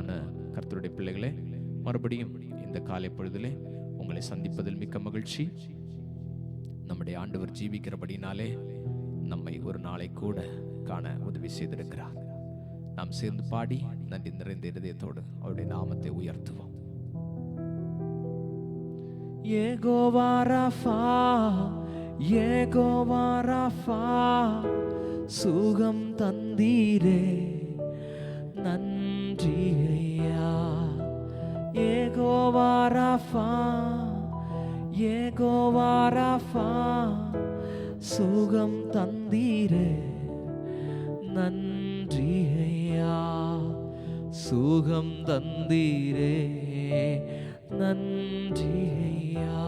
அன்பான கர்த்தருடைய பிள்ளைகளே, மறுபடியும் இந்த காலை பொழுதிலே உங்களை சந்திப்பதில் மிக்க மகிழ்ச்சி. நம்முடைய ஆண்டவர் ஜீவிக்கிறபடினாலே நம்மை ஒரு நாளை கூட காண உதவி செய்திருக்கிறார். நாம் சேர்ந்து பாடி நன்றி நிறைந்த இருதயத்தோடு அவருடைய நாமத்தை உயர்த்துவோம். யெகோவா ராஃபா, யெகோவா ராஃபா, சுகம் தந்தீரே நன்றி ஐயா. யெகோவா ராஃபா, யெகோவா ராஃபா, சுகம் தந்தீரே நன்றி ஐயா. சுகம் தந்தீரே நன்றி ஐயா.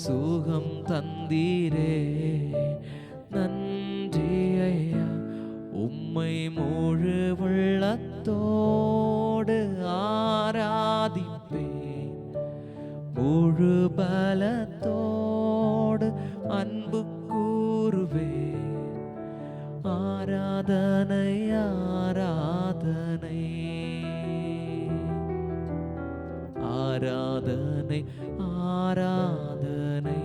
சுகம் தந்தீரே நன்றி ஐயா. உம்மை முழு உள்ளத்தோடு ஆராதிப்பேன், முழு பலத்தோடு அன்பு கூறுவேன். ஆராதனை ஆராதனை ஆராதனை ஆராதனை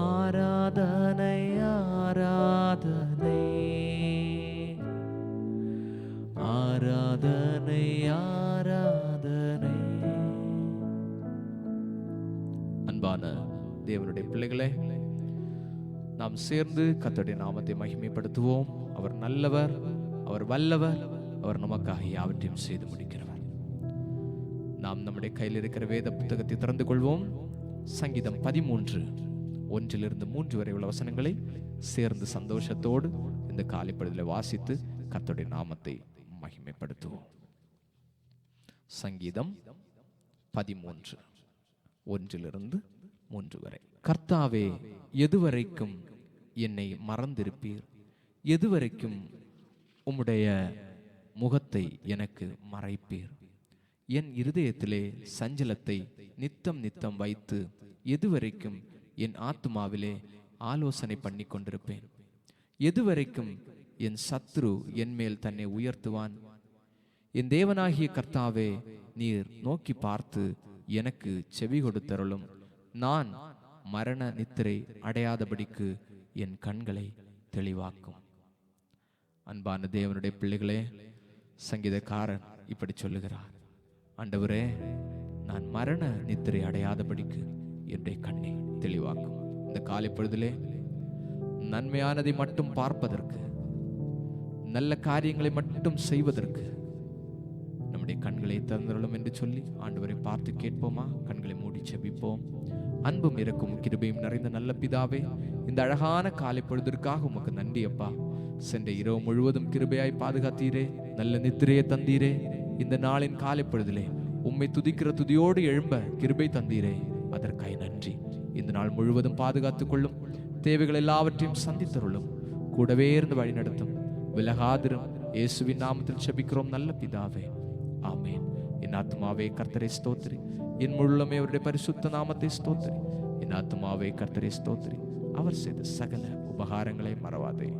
ஆராதனை ஆராதனை ஆராதனை ஆராதனை. அன்பான தேவனுடைய பிள்ளைகளே, நாம் சேர்ந்து கர்த்தருடைய நாமத்தை மகிமைப்படுத்துவோம். அவர் நல்லவர், அவர் வல்லவர், அவர் நமக்காக யாவற்றையும் செய்து முடிக்கிறவர். நாம் நம்முடைய கையில் இருக்கிற வேத புத்தகத்தை திறந்து கொள்வோம். சங்கீதம் 13 1 வரை உள்ள வசனங்களை சேர்ந்து சந்தோஷத்தோடு இந்த காலை பொழுதிலே வாசித்து கர்த்தருடைய நாமத்தை மகிமைப்படுத்துவோம். சங்கீதம் 13 1 வரை. கர்த்தாவே, எதுவரைக்கும் என்னை மறந்திருப்பீர்? எதுவரைக்கும் உம்முடைய முகத்தை எனக்கு மறைப்பீர்? என் இருதயத்திலே சஞ்சலத்தை நித்தம் நித்தம் வைத்து எதுவரைக்கும் என் ஆத்துமாவிலே ஆலோசனை பண்ணி கொண்டிருப்பேன்? எதுவரைக்கும் என் சத்ரு என் மேல் தன்னை உயர்த்துவான்? என் தேவனாகிய கர்த்தாவே, நீர் நோக்கி பார்த்து எனக்கு செவி கொடுத்தருளும். நான் மரண நித்திரை அடையாதபடிக்கு என் கண்களை தெளிவாக்கும். அன்பான தேவனுடைய பிள்ளைகளே, சங்கீதக்காரன் இப்படி சொல்லுகிறார், ஆண்டவரே, நான் மரண நித்திரை அடையாதபடிக்கு என்னுடைய கண்ணை தெளிவாக்கும். இந்த காலை பொழுதிலே நன்மையானதை மட்டும் பார்ப்பதற்கு, நல்ல காரியங்களை மட்டும் செய்வதற்கு நம்முடைய கண்களை திறந்தருளும் என்று சொல்லி ஆண்டவரை பார்த்து கேட்போமா? கண்களை மூடி செபிப்போம். அன்பும் இரக்கும் கிருபையும் நிறைந்த நல்ல பிதாவே, இந்த அழகான காலை பொழுதிற்காக உமக்கு நன்றி அப்பா. சென்ற இரவு முழுவதும் கிருபையாய் பாதுகாத்தீரே, நல்ல நித்திரையை தந்தீரே. இந்த நாளின் காலை பொழுதிலே உம்மை துதிக்கிற துதியோடு எழும்ப கிருபை தந்தீரே, அதற்காய் நன்றி. இந்த நாள் முழுவதும் பாதுகாத்துக் கொள்ளும், தேவைகள் எல்லாவற்றையும் சந்தித்தருளும், கூடவே இருந்து வழி நடத்தும், விலகாதிரும். இயேசுவின் நாமத்தில் செபிக்கிறோம் நல்ல பிதாவே, ஆமேன். என் ஆத்துமாவே கர்த்தரை ஸ்தோத்திரி, என் முழுமே அவருடைய பரிசுத்த நாமத்தை ஸ்தோத்திரி. என் ஆத்துமாவே கர்த்தரை ஸ்தோத்திரி, அவர் செய்த சகல உபகாரங்களை மறவாதே.